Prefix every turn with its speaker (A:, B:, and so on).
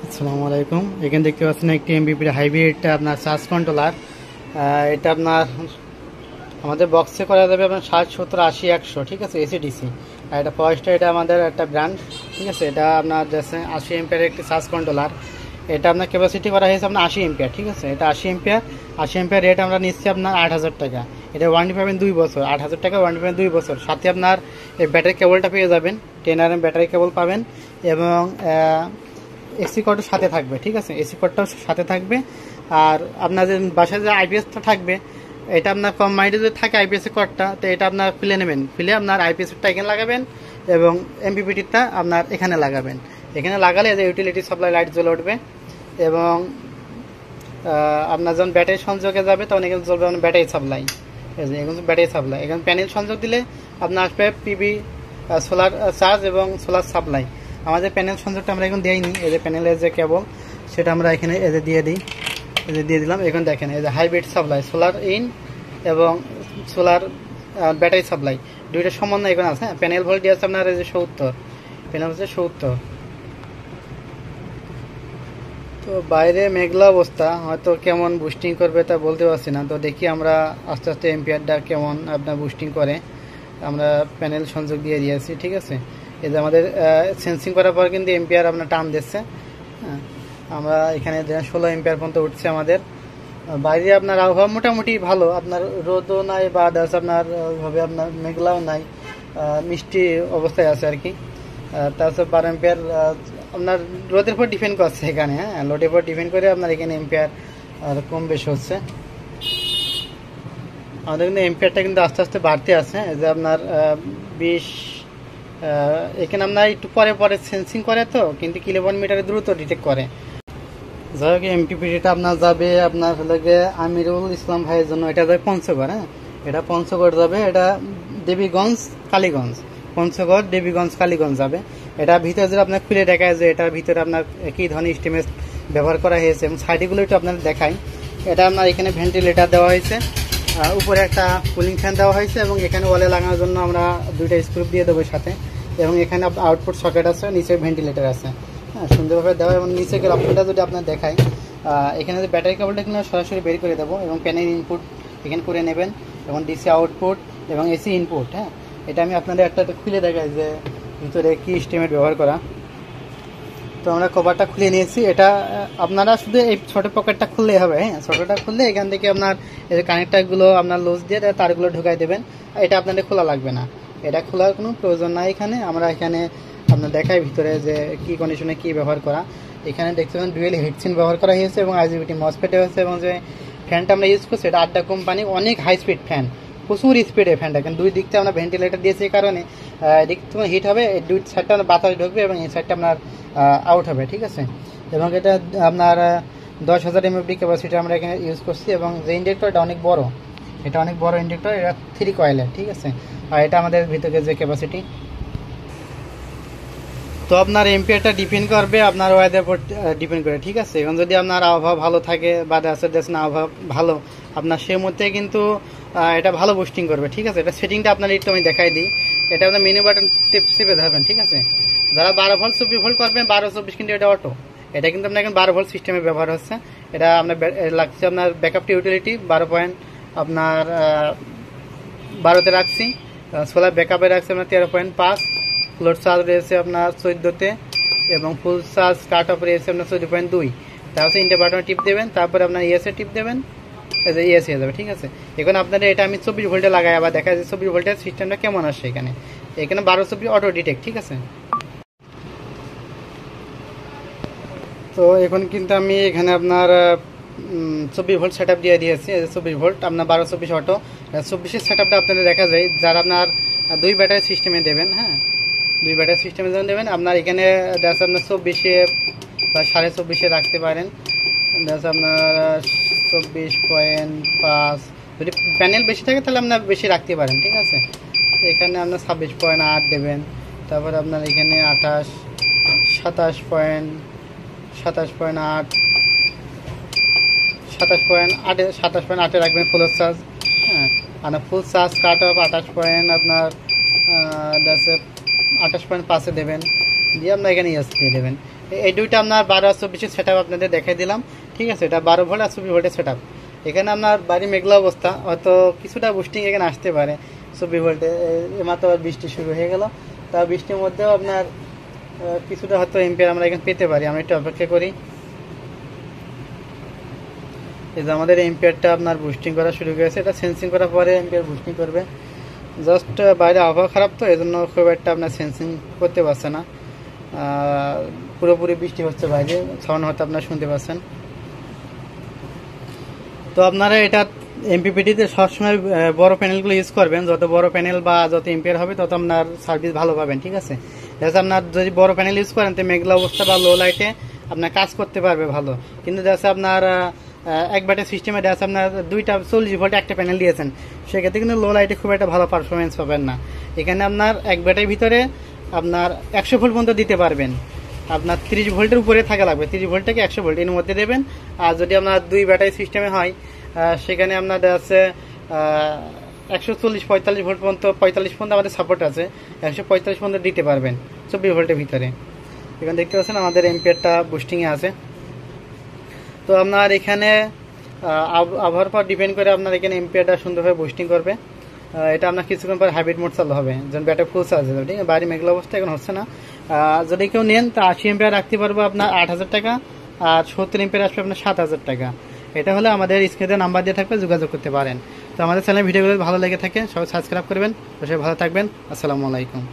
A: আসসালামু আলাইকুম। এখানে দেখতে পাচ্ছেন একটি এমবিপির হাইব্রিড আপনার চার্জ কন্ট্রোলার। এটা আপনার আমাদের বক্সে করা যাবে আপনার 60, 70, 80, 100, ঠিক আছে, এসি ডিসি। আর এটা পয়সটা, এটা আমাদের একটা ব্র্যান্ড, ঠিক আছে। এটা আপনার 80 এম্পিয়ারের একটি চার্জ কন্ট্রোলার। এটা আপনার ক্যাপাসিটি করা হয়েছে আপনার 80 এম্পিয়ার, ঠিক আছে। এটা 80 এম্পিয়ার রেট আমরা নিচ্ছি আপনার 8,000 টাকা। এটা ওয়ারেন্টি পাবেন 2 বছর, 8,000 টাকা ওয়ারেন্টি পাবেন 2 বছর। সাথে আপনার এই ব্যাটারি কেবলটা পেয়ে যাবেন, 10 ব্যাটারি কেবল পাবেন এবং এসি কর্ডও সাথে থাকবে, ঠিক আছে, এসি কর্ডটাও সাথে থাকবে। আর আপনার যে বাসায় যে আইপিএসটা থাকবে, এটা আপনার কম মাইলেজ যদি থাকে আইপিএস কর্ডটা, তো এটা আপনার খুলে নেবেন, খুলে আপনার আইপিএসটা এখানে লাগাবেন এবং এমপিপিটিটা আপনার এখানে লাগাবেন। এখানে লাগালে যে ইউটিলিটি সাপ্লাই লাইট জ্বলে উঠবে এবং আপনার যখন ব্যাটারি সংযোগে যাবে তখন এখানে জ্বলবে আপনার ব্যাটারি সাপ্লাই। এখানে ব্যাটারি সাপ্লাই, এখানে প্যানেল সংযোগ দিলে আপনার আসবে পিবি সোলার চার্জ এবং সোলার সাপ্লাই। আমাদের প্যানেল সংযোগটা আমরা এখন দিইনি, এই যে প্যানেলের যে কেবল সেটা আমরা এখানে এই যে দিয়ে দিই, এই যে দিয়ে দিলাম। এখন দেখেন এই যে হাইব্রিড সাপ্লাই, সোলার ইন এবং সোলার ব্যাটারি সাপ্লাই দুইটা সমন্বয় এখন আছে। হ্যাঁ, প্যানেল ভোল্টেজ আছে আপনার এই যে 70, প্যানেল হচ্ছে 70। তো বাইরে মেঘলা অবস্থা, হয়তো কেমন বুস্টিং করবে তা বলতে পারছি না। তো দেখি আমরা আস্তে আস্তে এম্পিয়ারটা কেমন আপনার বুস্টিং করে। আমরা প্যানেল সংযোগ দিয়ে দিয়েছি, ঠিক আছে। এই যে আমাদের সেন্সিং করার পর কিন্তু এম্পিয়ার আপনার টান দিচ্ছে। হ্যাঁ, আমরা এখানে 16 এম্পিয়ার পর্যন্ত উঠছে আমাদের। বাইরে আপনার আবহাওয়া মোটামুটি ভালো, আপনার রোদও নাই বা আপনার ওইভাবে আপনার মেঘলাও নাই, মিষ্টি অবস্থায় আছে আর কি। তারপর 12 এম্পিয়ার আপনার রোদের উপর ডিপেন্ড করছে এখানে। হ্যাঁ, লোডের উপর ডিপেন্ড করে আপনার এখানে এম্পিয়ার কম বেশি হচ্ছে। আমাদের কিন্তু এম্পিয়ারটা কিন্তু আস্তে আস্তে বাড়তে আছে। যে আপনার 20 এখানে আপনার একটু পরে পরে সেন্সিং করে, তো কিন্তু কিলোওয়াট মিটারে দ্রুত ডিটেক্ট করে। যাই হোক, এমপিপিটিটা আপনার যাবে আপনার হলে গিয়ে আমিরুল ইসলাম ভাইয়ের জন্য। এটা যাবে পঞ্চগড়। হ্যাঁ, এটা পঞ্চগড় যাবে, এটা দেবীগঞ্জ কালীগঞ্জ, পঞ্চগড় দেবীগঞ্জ কালীগঞ্জ যাবে। এটা ভিতরে যদি আপনার খুলে দেখায় যে এটার ভিতরে আপনার কী ধরনের স্টিমেজ ব্যবহার করা হয়েছে এবং সাইডগুলো একটু আপনার দেখায়। এটা আপনার এখানে ভেন্টিলেটার দেওয়া হয়েছে, উপরে একটা কুলিং ফ্যান দেওয়া হয়েছে এবং এখানে ওয়ালে লাগানোর জন্য আমরা দুইটা স্ক্রু দিয়ে দেবো সাথে। এবং এখানে আউটপুট সকেট আছে, নিচে ভেন্টিলেটার আছে। হ্যাঁ, সুন্দরভাবে দেওয়া। এবং নিচে অপশনটা যদি আপনার দেখায়, এখানে যে ব্যাটারি কেবলটা কিনা সরাসরি বের করে দেবো এবং প্যানেল ইনপুট এখানে করে নেবেন এবং ডিসি আউটপুট এবং এসি ইনপুট। হ্যাঁ, এটা আমি আপনাদের একটা খুলে দেখাই যে ভিতরে কী স্টিমেট ব্যবহার করা। তো আমরা কভারটা খুলে নিয়েছি। এটা আপনারা শুধু এই ছোটো পকেটটা খুললেই হবে। হ্যাঁ, ছোটোটা খুললে এখান থেকে আপনার এই যে কানেক্টারগুলো আপনার লুজ দিয়ে তারগুলো ঢুকাই দেবেন। এটা আপনাদের খোলা লাগবে না, এটা খোলার কোনো প্রয়োজন নাই। এখানে আমরা এখানে আপনার দেখাই ভিতরে যে কী কন্ডিশনে কী ব্যবহার করা। এখানে দেখতে পাবেন ডুয়েল হিটসিন ব্যবহার করা হয়েছে এবং আইজিবিটি মসফেটে হয়েছে। এবং যে ফ্যানটা আমরা ইউজ করছি এটা আড্ডা কোম্পানি, অনেক হাই স্পিড ফ্যান, প্রচুর স্পিডে ফ্যানটা। কিন্তু দুই দিকটা আমরা ভেন্টিলেটার দিয়েছি, এই কারণে এদিক থেকে হিট হবে, দুই সাইডটা আপনার বাতাস ঢুকবে এবং এই সাইডটা আপনার আউট হবে, ঠিক আছে। এবং এটা আপনার 10,000 mAh ক্যাপাসিটি আমরা এখানে ইউজ করছি। এবং যে ইন্ডেক্টর এটা অনেক বড়, এটা অনেক বড় ইন্ডেক্টর, এটা 3 কয়েলের, ঠিক আছে। আর এটা আমাদের ভিতরে যে ক্যাপাসিটি। তো আপনার এম্পিয়ারটা ডিপেন্ড করবে আপনার ওয়েদার উপর ডিপেন্ড করে, ঠিক আছে। এখন যদি আপনার আবহাওয়া ভালো থাকে বা দেশের আবহাওয়া ভালো, আপনার সেই মধ্যে কিন্তু এটা ভালো বুস্টিং করবে, ঠিক আছে। এটা সেটিংটা আপনার একটু আমি দেখাই দিই। এটা আপনার মেনু বাটন টিপে ধরবেন, ঠিক আছে। যারা 12 ভোল্ট 24 ভোল্ট করবেন, 12-24 কিন্তু এটা অটো। এটা কিন্তু আপনার এখন 12 ভোল্ট সিস্টেমে ব্যবহার হচ্ছে। এটা আপনার লাগছে আপনার ব্যাকআপ ইউটিলিটি 12 আপনার 12তে রাখছি। সোলার ব্যাকআপে রাখছি আপনার 13.5। লোড চার্জ রয়েছে আপনার 14তে এবং ফুল চার্জ কাট অফ রয়েছে আপনার 14.2। তারপর ইন্টার বাটনে টিপ দেবেন, তারপরে আপনার ইএসএ টিপ দেবেন, ইএস হয়ে যাবে, ঠিক আছে। এখন আপনাদের এটা আমি 24 ভোল্টে লাগাই, আবার দেখা যায় 24 ভোল্টের সিস্টেমটা কেমন আসে। এখানে 12-24 অটো ডিটেক্ট, ঠিক আছে। তো এখন কিন্তু আমি এখানে আপনার 24 ভোল্ট সেট আপ দিয়ে দিয়েছি। 24 ভোল্ট আপনার 12-24 অটো। 24-এর সেট আপটা আপনাদের দেখা যায় যারা আপনার 2 ব্যাটারি সিস্টেমে দেবেন। হ্যাঁ, 2 ব্যাটারি সিস্টেমে যখন দেবেন আপনার এখানে দেখা আপনার 24-এ বা 24.5-এ রাখতে পারেন। দেখা আপনার 24.5, যদি প্যানেল বেশি থাকে তাহলে আপনার বেশি রাখতে পারেন, ঠিক আছে। এখানে আপনার 26.8 দেবেন। তারপর আপনার এখানে 28, 27.8, 27.8 রাখবেন ফুল চার্জ। হ্যাঁ, আর ফুল চার্জ কাট অফ 28 আপনার 28.5-এ দেবেন, দিয়ে আপনার এখানে ইয়েস দিয়ে দেবেন। এই দুইটা আপনার 12 আর 24 সেট আপ আপনাদের দেখাই দিলাম, ঠিক আছে। এটা 12 ভোল্ট আর 24 ভোল্টের সেট আপ। এখানে আপনার বাড়ি মেঘলা অবস্থা, হয়তো কিছুটা বুস্টিং এখানে আসতে পারে 24 ভোল্টে। এমাত্র বৃষ্টি শুরু হয়ে গেল, তা বৃষ্টির মধ্যেও আপনার কিছুটা হয়তো এম্পিয়ার আমরা এখানে পেতে পারি। আমরা একটু অপেক্ষা করি। এই যে আমাদের এম্পিয়ারটা আপনার বুস্টিং করা শুরু হয়েছে, এটা সেন্সিং করার পরে এম্পিয়ার বুস্টিং করবে। জাস্ট বাইরে আবহাওয়া খারাপ তো এই জন্য খুব একটা আপনার সেন্সিং করতে পারছে না। পুরোপুরি বৃষ্টি হচ্ছে বাইরে, সাউন্ড হয়তো আপনারা শুনতে পাচ্ছেন। তো আপনারা এটা এমপিপিটিতে সবসময় বড় প্যানেলগুলো ইউজ করবেন। যত বড় প্যানেল বা যত এম্পিয়ার হবে তত আপনার সার্ভিস ভালো পাবেন, ঠিক আছে। দেখা আপনার যদি বড় প্যানেল ইউজ করেন তো মেঘলা অবস্থা বা লো লাইটে আপনার কাজ করতে পারবে ভালো। কিন্তু দেখা আপনার এক ব্যাটারি সিস্টেমে দেখা আপনার 2টা 40 ভোল্ট একটা প্যানেল দিয়েছেন, সেক্ষেত্রে কিন্তু লো লাইটে খুব একটা ভালো পারফরমেন্স পাবেন না। এখানে আপনার এক ব্যাটারির ভিতরে আপনার 100 ভোল্ট পর্যন্ত দিতে পারবেন। আপনার 30 ভোল্টের উপরে থাকা লাগবে, 30 ভোল্ট থেকে 100 ভোল্ট এর মধ্যে দেবেন। আর যদি আপনার 2 ব্যাটারি সিস্টেমে হয় সেখানে আপনার আছে 140-45 ভোল্ট পর্যন্ত, 45 পর্যন্ত আমাদের সাপোর্ট আছে, 145 পর্যন্ত দিতে পারবেন 24 ভোল্টের ভিতরে। এখানে দেখতে পাচ্ছেন আমাদের এম্পিয়ারটা বুস্টিংয়ে আছে। তো আপনার এখানে আবহাওয়ার পর ডিপেন্ড করে আপনার এখানে এম্পিয়ারটা সুন্দরভাবে বুস্টিং করবে। এটা আপনার কিছুক্ষণ পর হাইব্রিড মোড চালু হবে, যেন ব্যাটারি ফুল চার্জ হবে, ঠিক আছে। বাইরে মেঘলা অবস্থা এখন হচ্ছে না। যদি কেউ নেন তা 80 এম্পিয়ার রাখতে পারবো আপনার 8,000 টাকা, আর 70 এম্পিয়ার আসবে আপনার 7,000 টাকা। এটা হলে আমাদের স্ক্রিনে নাম্বার দিয়ে থাকবে, যোগাযোগ করতে পারেন। তো আমাদের চ্যানেলের ভিডিওগুলো ভালো লেগে থাকে সবাই সাবস্ক্রাইব করবেন। সবাই ভালো থাকবেন। আসসালামু আলাইকুম।